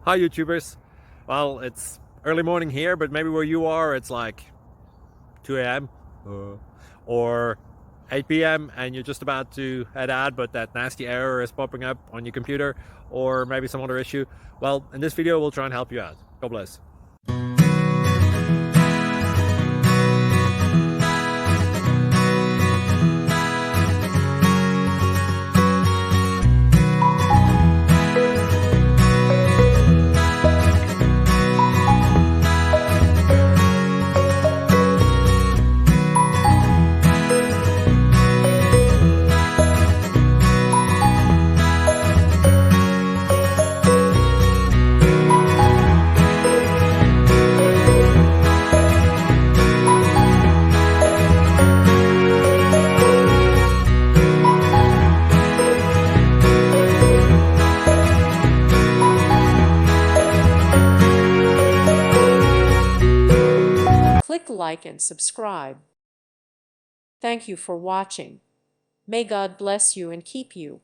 Hi YouTubers. Well, it's early morning here, but maybe where you are it's like 2 a.m. or 8 p.m. and you're just about to head out, but that nasty error is popping up on your computer, or maybe some other issue. Well, in this video we'll try and help you out. God bless. Click like and subscribe. Thank you for watching. May God bless you and keep you.